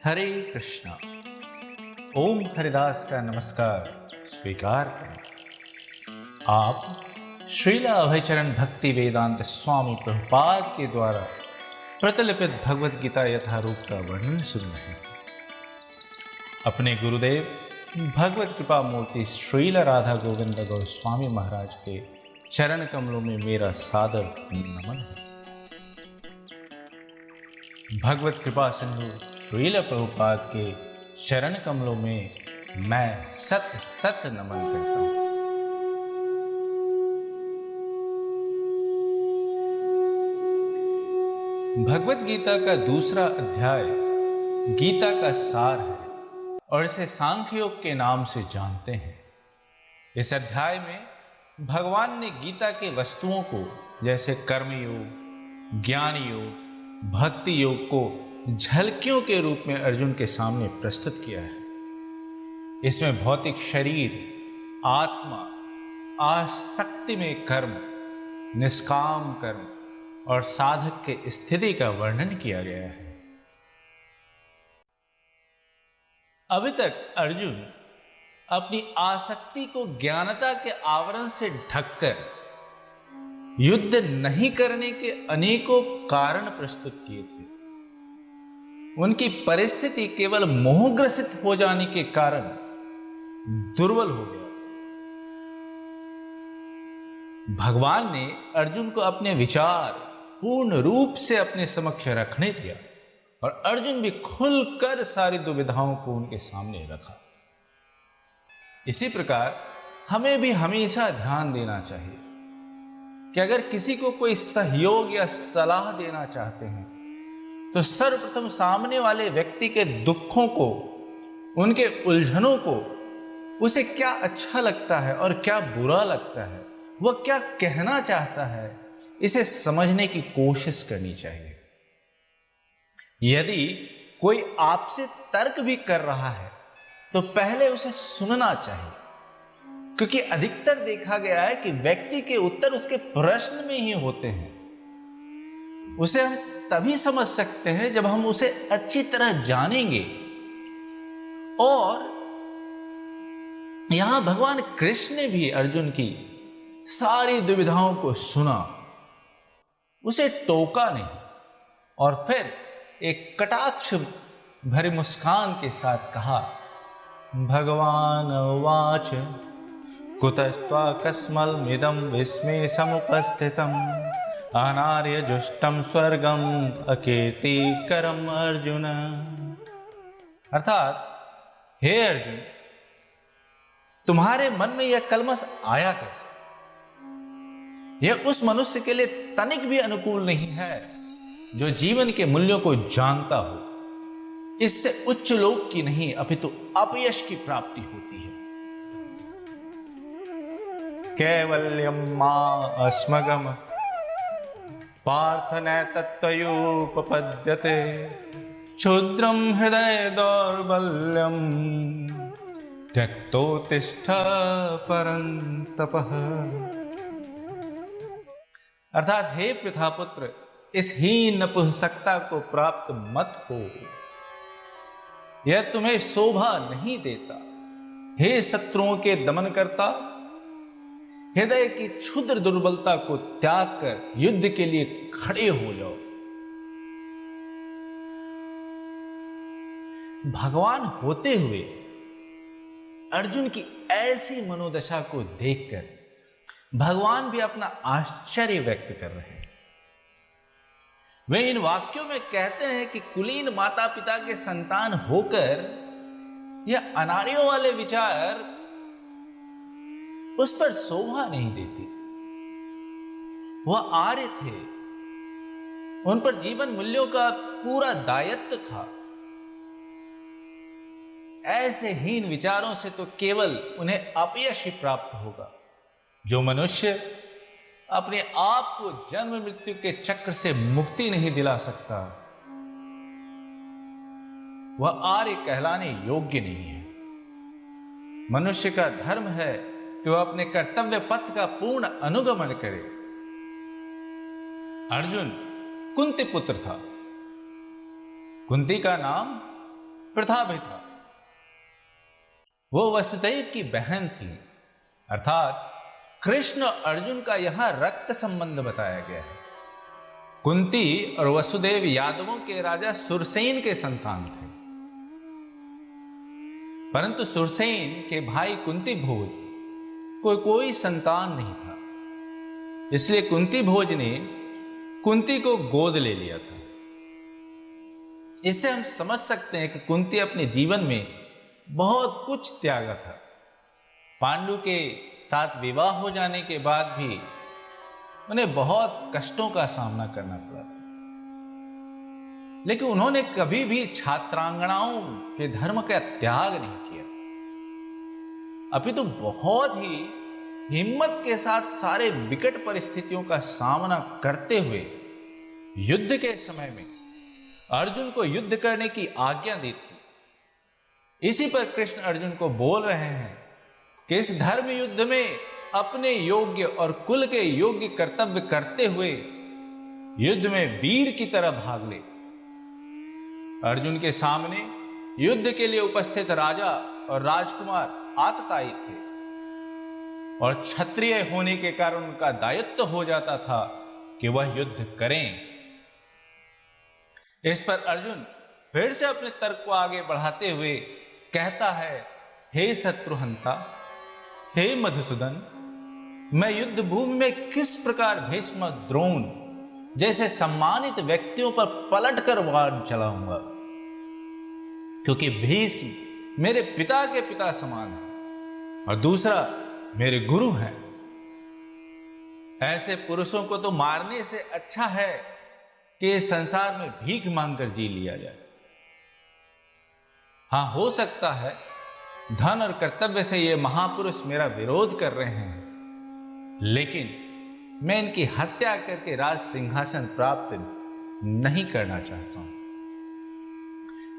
हरे कृष्णा। ओम हरिदास का नमस्कार स्वीकार करें। आप श्रीला अभयचरण भक्ति वेदांत स्वामी प्रभुपाद के द्वारा प्रतिलिपित भगवद गीता यथारूप का वर्णन सुन रहे हैं। अपने गुरुदेव भगवत कृपा मूर्ति श्रीला राधा गोविंद गोस्वामी महाराज के चरण कमलों में मेरा सादर नमन है। भगवत कृपा सिंधु श्रील प्रभुपाद के चरण कमलों में मैं सत सत नमन करता हूं। भगवत गीता का दूसरा अध्याय गीता का सार है और इसे सांख्य योग के नाम से जानते हैं। इस अध्याय में भगवान ने गीता के वस्तुओं को जैसे कर्मयोग, ज्ञान योग, भक्ति योग को झलकियों के रूप में अर्जुन के सामने प्रस्तुत किया है। इसमें भौतिक शरीर, आत्मा, आसक्ति में कर्म, निष्काम कर्म और साधक के स्थिति का वर्णन किया गया है। अभी तक अर्जुन अपनी आसक्ति को ज्ञानता के आवरण से ढककर युद्ध नहीं करने के अनेकों कारण प्रस्तुत किए थे। उनकी परिस्थिति केवल मोहग्रसित हो जाने के कारण दुर्बल हो गया था। भगवान ने अर्जुन को अपने विचार पूर्ण रूप से अपने समक्ष रखने दिया और अर्जुन भी खुलकर सारी दुविधाओं को उनके सामने रखा। इसी प्रकार हमें भी हमेशा ध्यान देना चाहिए कि अगर किसी को कोई सहयोग या सलाह देना चाहते हैं तो सर्वप्रथम सामने वाले व्यक्ति के दुखों को, उनके उलझनों को, उसे क्या अच्छा लगता है और क्या बुरा लगता है, वह क्या कहना चाहता है, इसे समझने की कोशिश करनी चाहिए। यदि कोई आपसे तर्क भी कर रहा है तो पहले उसे सुनना चाहिए, क्योंकि अधिकतर देखा गया है कि व्यक्ति के उत्तर उसके प्रश्न में ही होते हैं। उसे हम तभी समझ सकते हैं जब हम उसे अच्छी तरह जानेंगे। और यहां भगवान कृष्ण ने भी अर्जुन की सारी दुविधाओं को सुना, उसे टोका नहीं और फिर एक कटाक्ष भरी मुस्कान के साथ कहा, भगवान उवाच कुतस्त्वाकस्मलमिदं विस्मय समुपस्थितम् अनार्य जुष्टम स्वर्गम अकीर्तिकरम अर्जुन। अर्थात, हे अर्जुन, तुम्हारे मन में यह कलमश आया कैसे? यह उस मनुष्य के लिए तनिक भी अनुकूल नहीं है जो जीवन के मूल्यों को जानता हो। इससे उच्च लोक की नहीं अपितु अपयश की प्राप्ति होती है। कैवल्यम मां अस्मगम पार्थ नैतत्त्वयोपपद्यते क्षुद्रम हृदय दौर्बल्यम त्यक्तोत्तिष्ठ परन्तपः। अर्थात, हे पृथापुत्र, इस हीन नपुंसकता को प्राप्त मत हो, यह तुम्हें शोभा नहीं देता। हे शत्रुओं के दमन करता, हृदय की क्षुद्र दुर्बलता को त्याग कर युद्ध के लिए खड़े हो जाओ। भगवान होते हुए अर्जुन की ऐसी मनोदशा को देखकर भगवान भी अपना आश्चर्य व्यक्त कर रहे हैं। वे इन वाक्यों में कहते हैं कि कुलीन माता पिता के संतान होकर यह अनार्यों वाले विचार उस पर शोभा नहीं देती। वह आर्य थे, उन पर जीवन मूल्यों का पूरा दायित्व था। ऐसे हीन विचारों से तो केवल उन्हें अपयश ही प्राप्त होगा। जो मनुष्य अपने आप को जन्म मृत्यु के चक्र से मुक्ति नहीं दिला सकता, वह आर्य कहलाने योग्य नहीं है। मनुष्य का धर्म है कि वह अपने कर्तव्य पथ का पूर्ण अनुगमन करे। अर्जुन कुंती पुत्र था। कुंती का नाम प्रथा भी था। वो वसुदेव की बहन थी, अर्थात कृष्ण और अर्जुन का यहां रक्त संबंध बताया गया है। कुंती और वसुदेव यादवों के राजा सुरसेन के संतान थे, परंतु सुरसेन के भाई कुंती भोज को कोई संतान नहीं था, इसलिए कुंती भोज ने कुंती को गोद ले लिया था। इससे हम समझ सकते हैं कि कुंती अपने जीवन में बहुत कुछ त्यागा था। पांडु के साथ विवाह हो जाने के बाद भी उन्हें बहुत कष्टों का सामना करना पड़ा था, लेकिन उन्होंने कभी भी छात्रांगनाओं के धर्म का त्याग नहीं किया, अपितु बहुत ही हिम्मत के साथ सारे विकट परिस्थितियों का सामना करते हुए युद्ध के समय में अर्जुन को युद्ध करने की आज्ञा दी थी। इसी पर कृष्ण अर्जुन को बोल रहे हैं कि इस धर्म युद्ध में अपने योग्य और कुल के योग्य कर्तव्य करते हुए युद्ध में वीर की तरह भाग ले। अर्जुन के सामने युद्ध के लिए उपस्थित राजा और राजकुमार आततायी थे और क्षत्रिय होने के कारण उनका दायित्व हो जाता था कि वह युद्ध करें। इस पर अर्जुन फिर से अपने तर्क को आगे बढ़ाते हुए कहता है, हे शत्रुहंता, हे मधुसूदन, मैं युद्ध भूमि में किस प्रकार भीष्म, द्रोण जैसे सम्मानित व्यक्तियों पर पलटकर वार चलाऊंगा, क्योंकि भीष्म मेरे पिता के पिता समान है और दूसरा मेरे गुरु हैं। ऐसे पुरुषों को तो मारने से अच्छा है कि इस संसार में भीख मांगकर जी लिया जाए। हां, हो सकता है धन और कर्तव्य से ये महापुरुष मेरा विरोध कर रहे हैं, लेकिन मैं इनकी हत्या करके राज सिंहासन प्राप्त नहीं करना चाहता हूं।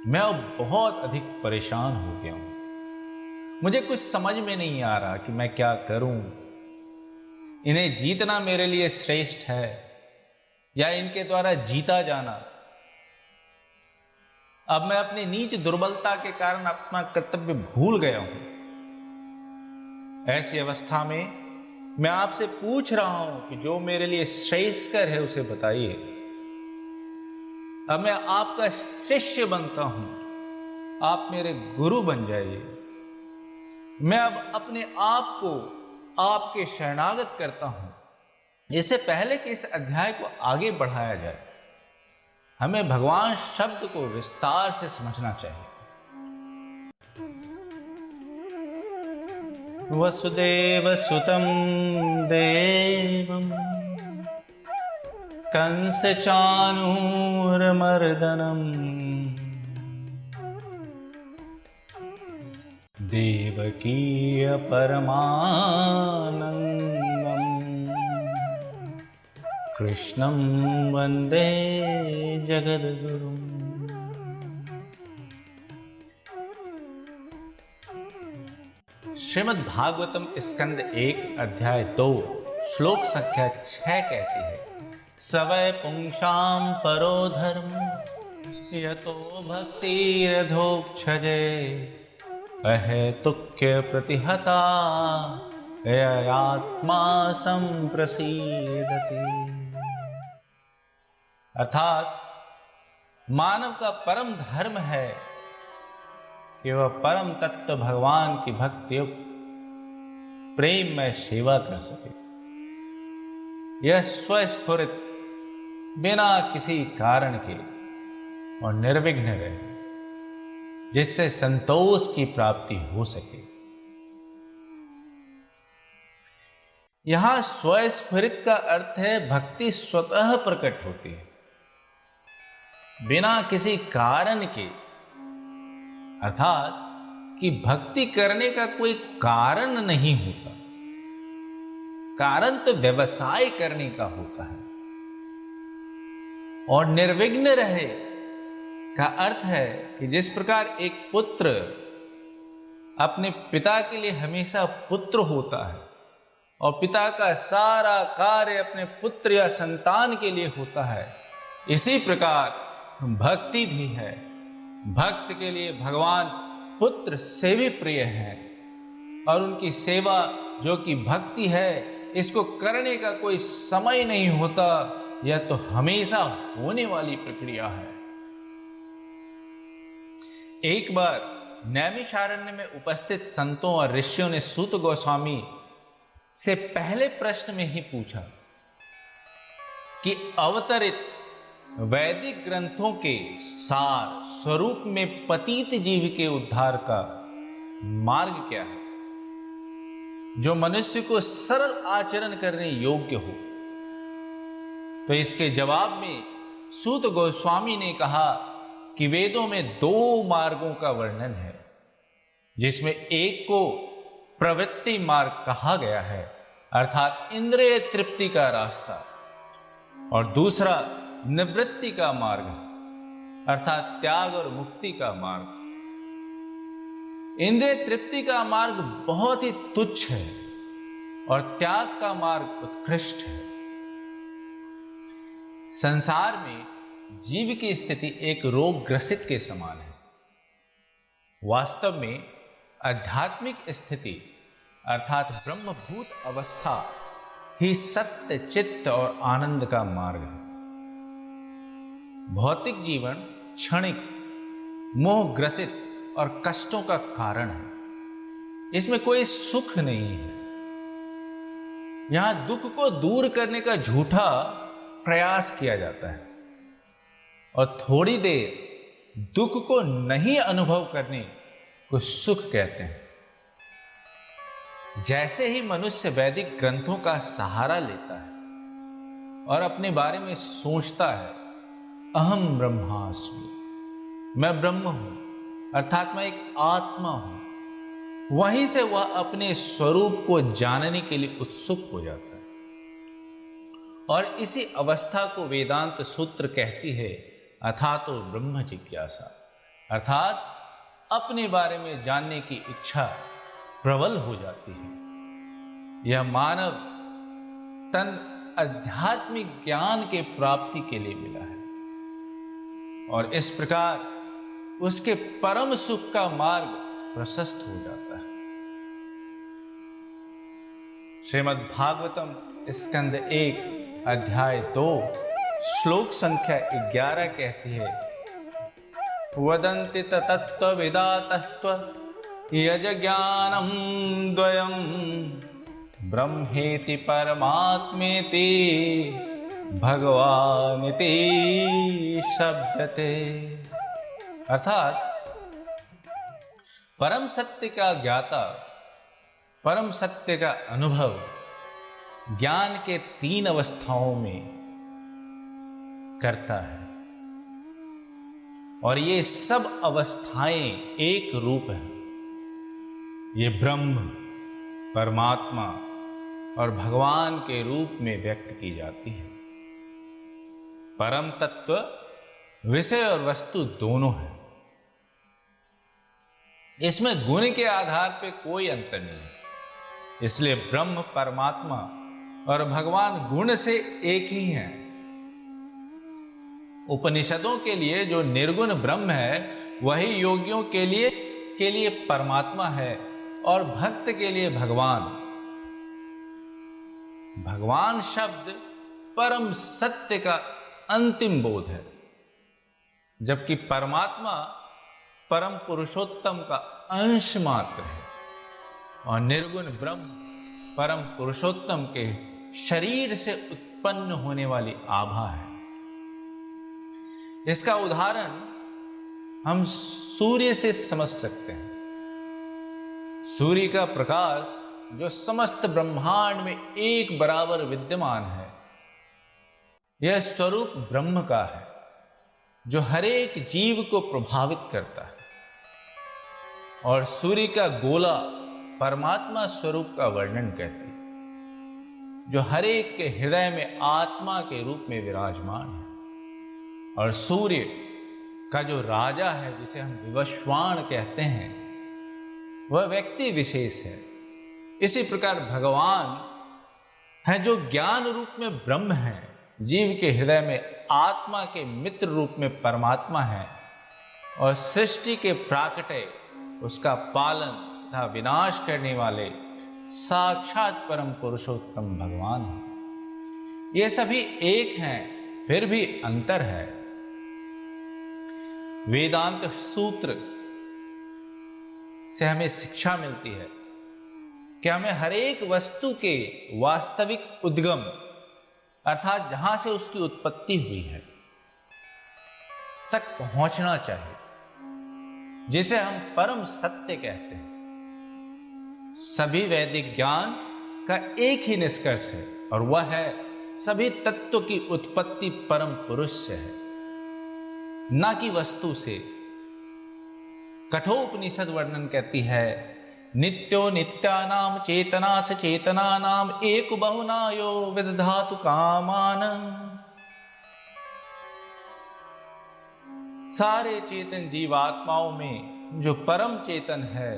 मैं अब बहुत अधिक परेशान हो गया हूं। मुझे कुछ समझ में नहीं आ रहा कि मैं क्या करूं। इन्हें जीतना मेरे लिए श्रेष्ठ है या इनके द्वारा जीता जाना। अब मैं अपनी नीच दुर्बलता के कारण अपना कर्तव्य भूल गया हूं। ऐसी अवस्था में मैं आपसे पूछ रहा हूं कि जो मेरे लिए श्रेष्ठकर है उसे बताइए। अब मैं आपका शिष्य बनता हूं, आप मेरे गुरु बन जाइए। मैं अब अपने आप को आपके शरणागत करता हूं। इससे पहले कि इस अध्याय को आगे बढ़ाया जाए, हमें भगवान शब्द को विस्तार से समझना चाहिए। वसुदेव सुतं देवं कंस चाणूरमर्दनम् देवकी परमानन्दम् कृष्णं वन्दे जगद्गुरुम्। श्रीमद् भागवतम स्कंद 1 अध्याय 2 श्लोक संख्या 6 कहती है, सवै पुंसां परो धर्म यतो भक्तिरधोक्षजे अहेतुक्य प्रतिहता ययात्मा संप्रसीदति। अर्थात मानव का परम धर्म है कि वह परम तत्व भगवान की भक्ति युक्त प्रेम में सेवा कर सके। यह स्वस्फुरित बिना किसी कारण के और निर्विघ्न रहे, जिससे संतोष की प्राप्ति हो सके। यहां स्वस्फुरित का अर्थ है भक्ति स्वतः प्रकट होती है, बिना किसी कारण के। अर्थात कि भक्ति करने का कोई कारण नहीं होता, कारण तो व्यवसाय करने का होता है। और निर्विघ्न रहे का अर्थ है कि जिस प्रकार एक पुत्र अपने पिता के लिए हमेशा पुत्र होता है और पिता का सारा कार्य अपने पुत्र या संतान के लिए होता है, इसी प्रकार भक्ति भी है भक्त के लिए भगवान पुत्र से भी प्रिय है और उनकी सेवा जो कि भक्ति है, इसको करने का कोई समय नहीं होता, यह तो हमेशा होने वाली प्रक्रिया है। एक बार नैमिषारण्य में उपस्थित संतों और ऋषियों ने सूत गोस्वामी से पहले प्रश्न में ही पूछा कि अवतरित वैदिक ग्रंथों के सार स्वरूप में पतित जीव के उद्धार का मार्ग क्या है, जो मनुष्य को सरल आचरण करने योग्य हो। तो इसके जवाब में सूत गोस्वामी ने कहा कि वेदों में 2 मार्गों का वर्णन है, जिसमें एक को प्रवृत्ति मार्ग कहा गया है, अर्थात इंद्रिय तृप्ति का रास्ता, और दूसरा निवृत्ति का मार्ग, अर्थात त्याग और मुक्ति का मार्ग। इंद्रिय तृप्ति का मार्ग बहुत ही तुच्छ है और त्याग का मार्ग उत्कृष्ट है। संसार में जीव की स्थिति एक रोग ग्रसित के समान है। वास्तव में आध्यात्मिक स्थिति अर्थात ब्रह्मभूत अवस्था ही सत्य, चित्त और आनंद का मार्ग है। भौतिक जीवन क्षणिक, मोह ग्रसित और कष्टों का कारण है। इसमें कोई सुख नहीं है। यहां दुख को दूर करने का झूठा प्रयास किया जाता है और थोड़ी देर दुख को नहीं अनुभव करने को सुख कहते हैं। जैसे ही मनुष्य वैदिक ग्रंथों का सहारा लेता है और अपने बारे में सोचता है, अहम ब्रह्मास्मि, मैं ब्रह्म हूं, अर्थात मैं एक आत्मा हूं, वहीं से वह अपने स्वरूप को जानने के लिए उत्सुक हो जाता है। और इसी अवस्था को वेदांत सूत्र कहती है अथातो ब्रह्म जिज्ञासा, अर्थात अपने बारे में जानने की इच्छा प्रबल हो जाती है। यह मानव तन आध्यात्मिक ज्ञान के प्राप्ति के लिए मिला है और इस प्रकार उसके परम सुख का मार्ग प्रशस्त हो जाता है। श्रीमद् भागवतम स्कंद 1 अध्याय 2 श्लोक संख्या 11 कहती है, वदन्ति तत्त्वविदातस्त्व यज्ञानम द्वयम ब्रह्मेति परमात्मेति भगवानिति शब्दते। अर्थात परम सत्य का ज्ञाता परम सत्य का अनुभव ज्ञान के 3 अवस्थाओं में करता है और ये सब अवस्थाएं एक रूप हैं। ये ब्रह्म, परमात्मा और भगवान के रूप में व्यक्त की जाती है। परम तत्व विषय और वस्तु दोनों है। इसमें गुण के आधार पे कोई अंतर नहीं है। इसलिए ब्रह्म, परमात्मा और भगवान गुण से एक ही हैं। उपनिषदों के लिए जो निर्गुण ब्रह्म है वही योगियों के लिए परमात्मा है और भक्त के लिए भगवान। भगवान शब्द परम सत्य का अंतिम बोध है, जबकि परमात्मा परम पुरुषोत्तम का अंश मात्र है और निर्गुण ब्रह्म परम पुरुषोत्तम के शरीर से उत्पन्न होने वाली आभा है। इसका उदाहरण हम सूर्य से समझ सकते हैं। सूर्य का प्रकाश जो समस्त ब्रह्मांड में एक बराबर विद्यमान है, यह स्वरूप ब्रह्म का है जो हर एक जीव को प्रभावित करता है। और सूर्य का गोला परमात्मा स्वरूप का वर्णन कहती है, जो हर एक के हृदय में आत्मा के रूप में विराजमान है। और सूर्य का जो राजा है, जिसे हम विवस्वान कहते हैं, वह व्यक्ति विशेष है। इसी प्रकार भगवान है जो ज्ञान रूप में ब्रह्म है, जीव के हृदय में आत्मा के मित्र रूप में परमात्मा है और सृष्टि के प्राकट्य, उसका पालन तथा विनाश करने वाले साक्षात परम पुरुषोत्तम भगवान हैं। ये सभी एक हैं, फिर भी अंतर है। वेदांत सूत्र से हमें शिक्षा मिलती है कि हमें हर एक वस्तु के वास्तविक उद्गम अर्थात जहां से उसकी उत्पत्ति हुई है तक पहुंचना चाहिए, जिसे हम परम सत्य कहते हैं। सभी वैदिक ज्ञान का एक ही निष्कर्ष है और वह है सभी तत्व की उत्पत्ति परम पुरुष से है, ना कि वस्तु से। कठोपनिषद वर्णन कहती है, नित्यो नित्यानाम चेतना से चेतनानाम एक बहुनायो विदधातु कामान। सारे चेतन जीवात्माओं में जो परम चेतन है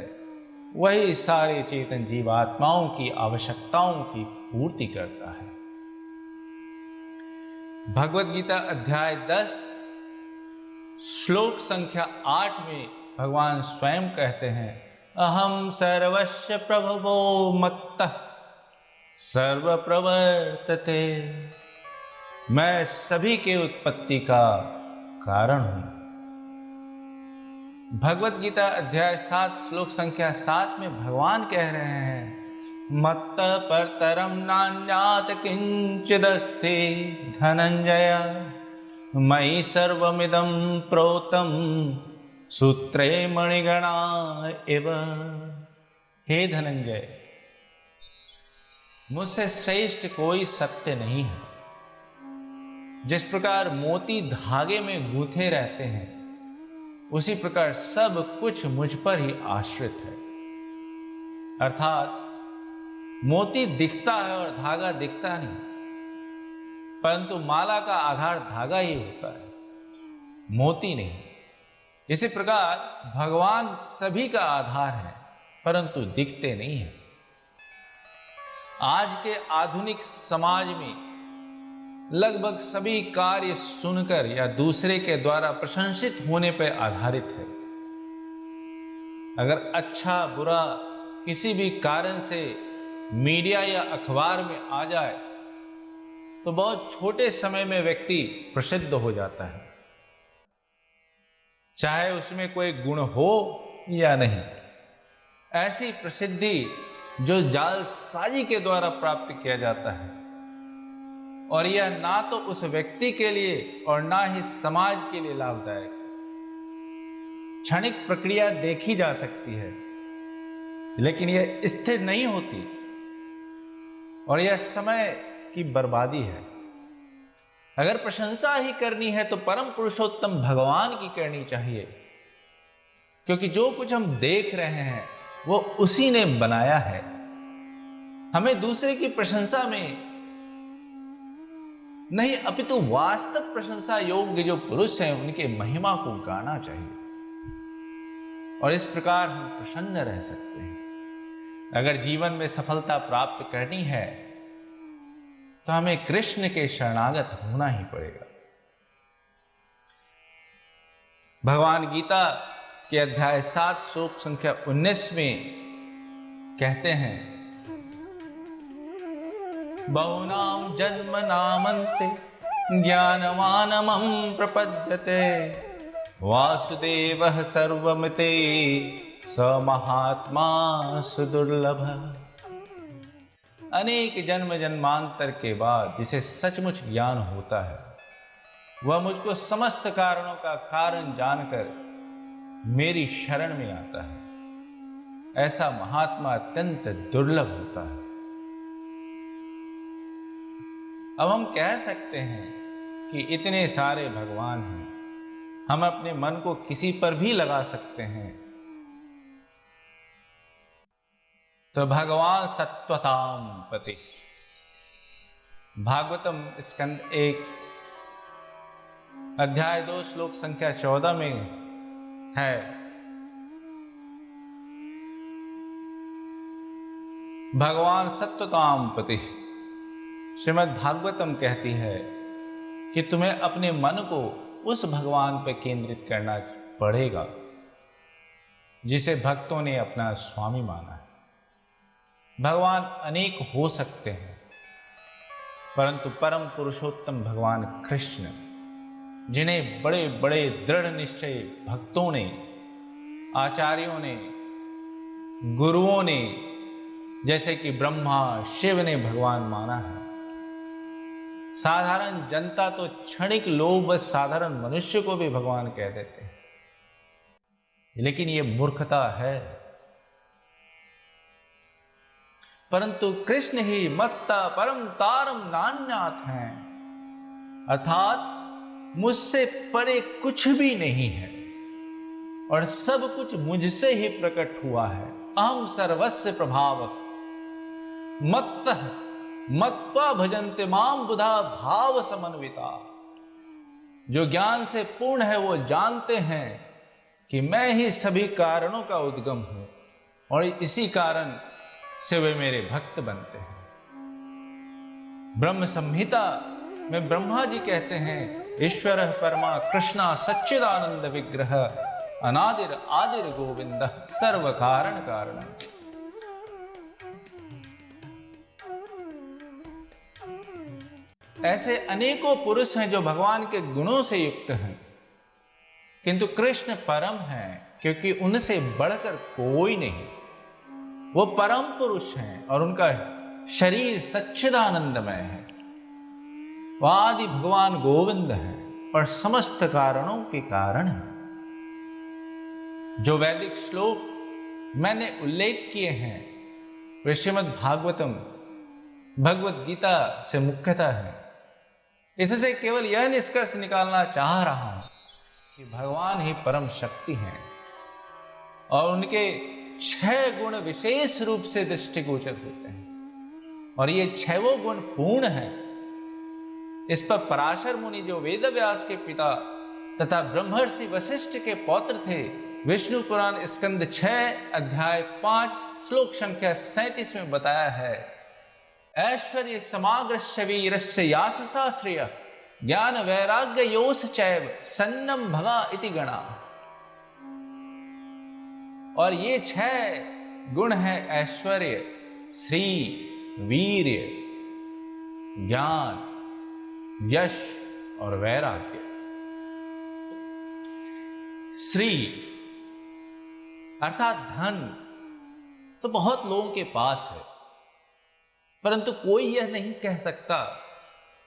वही सारे चेतन जीवात्माओं की आवश्यकताओं की पूर्ति करता है। भगवद गीता अध्याय 10 श्लोक संख्या 8 में भगवान स्वयं कहते हैं, अहम सर्वस्य प्रभवो मत्तः सर्व प्रवर्तते। मैं सभी के उत्पत्ति का कारण हूं। भगवत गीता अध्याय 7 श्लोक संख्या 7 में भगवान कह रहे हैं, मत्तः परतरम नान्यात् किंचिदस्ति धनंजय मयि सर्वमिदं प्रोतं सूत्रे मणिगणा एव। हे धनंजय, मुझसे श्रेष्ठ कोई सत्य नहीं है। जिस प्रकार मोती धागे में गूंथे रहते हैं, उसी प्रकार सब कुछ मुझ पर ही आश्रित है। अर्थात मोती दिखता है और धागा दिखता नहीं, परंतु माला का आधार धागा ही होता है, मोती नहीं। इसी प्रकार भगवान सभी का आधार है, परंतु दिखते नहीं है। आज के आधुनिक समाज में लगभग सभी कार्य सुनकर या दूसरे के द्वारा प्रशंसित होने पर आधारित है। अगर अच्छा बुरा किसी भी कारण से मीडिया या अखबार में आ जाए तो बहुत छोटे समय में व्यक्ति प्रसिद्ध हो जाता है, चाहे उसमें कोई गुण हो या नहीं। ऐसी प्रसिद्धि जो जालसाजी के द्वारा प्राप्त किया जाता है, और यह ना तो उस व्यक्ति के लिए और ना ही समाज के लिए लाभदायक है। क्षणिक प्रक्रिया देखी जा सकती है, लेकिन यह स्थिर नहीं होती और यह समय की बर्बादी है। अगर प्रशंसा ही करनी है तो परम पुरुषोत्तम भगवान की करनी चाहिए, क्योंकि जो कुछ हम देख रहे हैं वो उसी ने बनाया है। हमें दूसरे की प्रशंसा में नहीं, अपितु वास्तव प्रशंसा योग्य जो पुरुष हैं उनके महिमा को गाना चाहिए, और इस प्रकार हम प्रसन्न रह सकते हैं। अगर जीवन में सफलता प्राप्त करनी है तो हमें कृष्ण के शरणागत होना ही पड़ेगा। भगवान गीता के अध्याय 7 श्लोक संख्या 19 में कहते हैं, बहुनाम जन्म नामन्ते ज्ञानवानमं प्रपद्यते वासुदेवः सर्वमिते स महात्मा सुदुर्लभ। अनेक जन्म जन्मांतर के बाद जिसे सचमुच ज्ञान होता है, वह मुझको समस्त कारणों का कारण जानकर मेरी शरण में आता है। ऐसा महात्मा अत्यंत दुर्लभ होता है। अब हम कह सकते हैं कि इतने सारे भगवान हैं, हम अपने मन को किसी पर भी लगा सकते हैं। तो भगवान सत्वताम पति, भागवतम स्कंद 1 अध्याय 2 श्लोक संख्या 14 में है, भगवान सत्वताम पति। श्रीमद् भागवतम कहती है कि तुम्हें अपने मन को उस भगवान पर केंद्रित करना पड़ेगा जिसे भक्तों ने अपना स्वामी माना है। भगवान अनेक हो सकते हैं, परंतु परम पुरुषोत्तम भगवान कृष्ण, जिन्हें बड़े बड़े दृढ़ निश्चय भक्तों ने, आचार्यों ने, गुरुओं ने, जैसे कि ब्रह्मा शिव ने भगवान माना है, साधारण जनता तो क्षणिक लोग बस साधारण मनुष्य को भी भगवान कह देते हैं, लेकिन ये मूर्खता है। परंतु कृष्ण ही मत्ता परम तारम नान्यात हैं, अर्थात मुझसे परे कुछ भी नहीं है और सब कुछ मुझसे ही प्रकट हुआ है। अहम सर्वस्य प्रभावक मत्तः मत्वा भजन्ते माम बुधा भाव समन्विता। जो ज्ञान से पूर्ण है वो जानते हैं कि मैं ही सभी कारणों का उद्गम हूं और इसी कारण से वे मेरे भक्त बनते हैं। ब्रह्म संहिता में ब्रह्मा जी कहते हैं, ईश्वर परमा कृष्णा सच्चिदानंद विग्रह अनादिर आदिर गोविंद सर्व कारण कारण। ऐसे अनेकों पुरुष हैं जो भगवान के गुणों से युक्त हैं, किंतु कृष्ण परम है क्योंकि उनसे बढ़कर कोई नहीं। वो परम पुरुष हैं और उनका शरीर सच्चिदानंदमय है। वह आदि भगवान गोविंद है और समस्त कारणों के कारण है। जो वैदिक श्लोक मैंने उल्लेख किए हैं वे श्रीमद् भागवतम भगवत गीता से मुख्यतः है। इससे केवल यह निष्कर्ष निकालना चाह रहा हूं कि भगवान ही परम शक्ति हैं और उनके 6 गुण विशेष रूप से दृष्टिगोचर होते हैं और ये 6 गुण पूर्ण हैं। इस पर पराशर मुनि जो वेद व्यास के पिता तथा ब्रह्मर्षि वशिष्ठ के पौत्र थे, विष्णु पुराण स्कंद 6 अध्याय 5 श्लोक संख्या 37 में बताया है, ऐश्वर्य समाग्रस्य वीरस्य याससा श्रेय ज्ञान वैराग्य योस चैव सन्नम भगा इति गणा। और ये 6 गुण हैं ऐश्वर्य, श्री, वीर्य, ज्ञान, यश और वैराग्य। श्री अर्थात धन तो बहुत लोगों के पास है, परंतु कोई यह नहीं कह सकता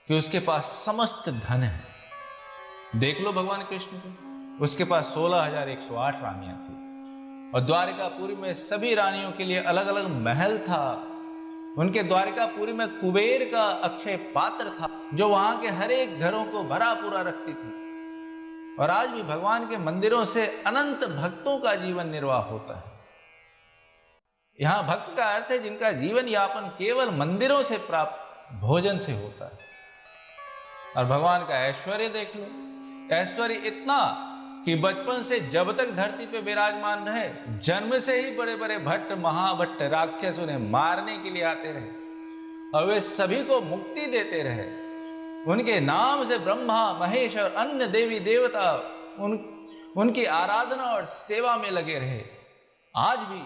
कि उसके पास समस्त धन है। देख लो भगवान कृष्ण को, उसके पास 16,108 रानियां थी और द्वारिकापुरी में सभी रानियों के लिए अलग अलग महल था। उनके द्वारिकापुरी में कुबेर का अक्षय पात्र था जो वहां के हर एक घरों को भरा पूरा रखती थी। और आज भी भगवान के मंदिरों से अनंत भक्तों का जीवन निर्वाह होता है। यहां भक्त का अर्थ है जिनका जीवन यापन केवल मंदिरों से प्राप्त भोजन से होता है। और भगवान का ऐश्वर्य देख लो, ऐश्वर्य इतना कि बचपन से जब तक धरती पे विराजमान रहे, जन्म से ही बड़े बड़े भट्ट महाभट्ट राक्षस उन्हें मारने के लिए आते रहे और वे सभी को मुक्ति देते रहे। उनके नाम से ब्रह्मा महेश और अन्य देवी देवता उनकी आराधना और सेवा में लगे रहे। आज भी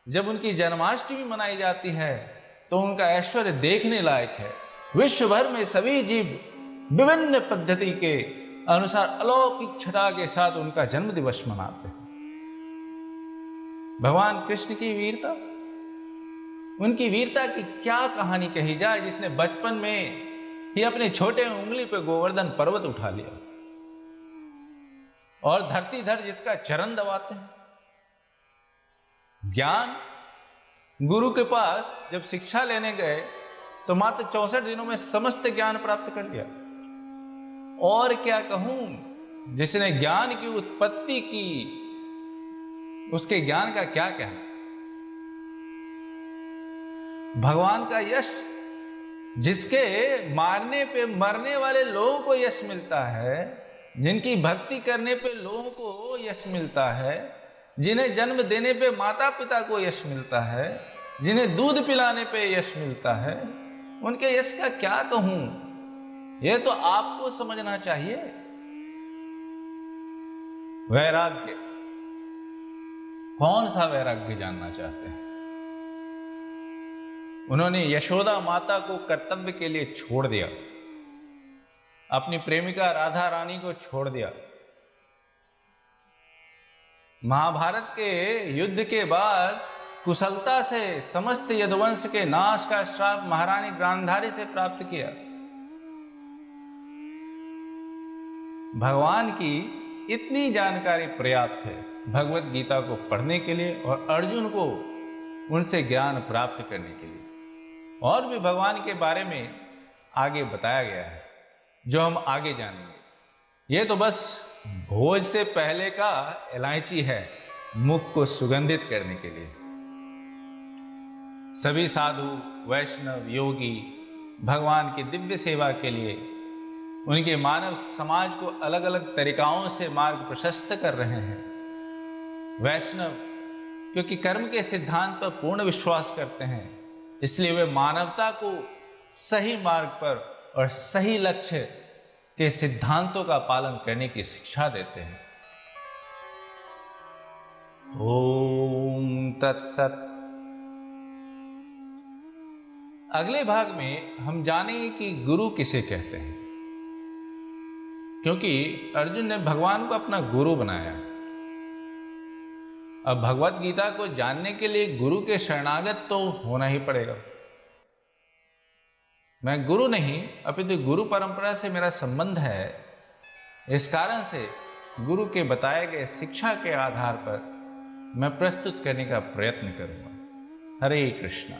जब उनकी जन्माष्टमी मनाई जाती है तो उनका ऐश्वर्य देखने लायक है। विश्व भर में सभी जीव विभिन्न पद्धति के अनुसार अलौकिक छटा के साथ उनका जन्म दिवस मनाते हैं। भगवान कृष्ण की वीरता, उनकी वीरता की क्या कहानी कही जाए, जिसने बचपन में ही अपने छोटे उंगली पे गोवर्धन पर्वत उठा लिया और धरती धर जिसका चरण दबाते हैं। ज्ञान, गुरु के पास जब शिक्षा लेने गए तो मात्र 64 दिनों में समस्त ज्ञान प्राप्त कर लिया। और क्या कहूं, जिसने ज्ञान की उत्पत्ति की उसके ज्ञान का क्या कहना। भगवान का यश, जिसके मारने पे मरने वाले लोगों को यश मिलता है, जिनकी भक्ति करने पे लोगों को यश मिलता है, जिन्हें जन्म देने पे माता पिता को यश मिलता है, जिन्हें दूध पिलाने पे यश मिलता है, उनके यश का क्या कहूं। यह तो आपको समझना चाहिए। वैराग्य, कौन सा वैराग्य जानना चाहते हैं? उन्होंने यशोदा माता को कर्तव्य के लिए छोड़ दिया, अपनी प्रेमिका राधा रानी को छोड़ दिया। महाभारत के युद्ध के बाद कुशलता से समस्त यदुवंश के नाश का श्राप महारानी गांधारी से प्राप्त किया। भगवान की इतनी जानकारी पर्याप्त है भगवत गीता को पढ़ने के लिए और अर्जुन को उनसे ज्ञान प्राप्त करने के लिए। और भी भगवान के बारे में आगे बताया गया है जो हम आगे जानेंगे। ये तो बस भोज से पहले का इलायची है मुख को सुगंधित करने के लिए। सभी साधु, वैष्णव, योगी भगवान की दिव्य सेवा के लिए उनके मानव समाज को अलग अलग तरीकाओं से मार्ग प्रशस्त कर रहे हैं। वैष्णव क्योंकि कर्म के सिद्धांत पर पूर्ण विश्वास करते हैं, इसलिए वे मानवता को सही मार्ग पर और सही लक्ष्य के सिद्धांतों का पालन करने की शिक्षा देते हैं। ओम तत्सत। अगले भाग में हम जानेंगे कि गुरु किसे कहते हैं, क्योंकि अर्जुन ने भगवान को अपना गुरु बनाया। अब भगवत गीता को जानने के लिए गुरु के शरणागत तो होना ही पड़ेगा। मैं गुरु नहीं अपितु गुरु परंपरा से मेरा संबंध है। इस कारण से गुरु के बताए गए शिक्षा के आधार पर मैं प्रस्तुत करने का प्रयत्न करूंगा। हरे कृष्णा।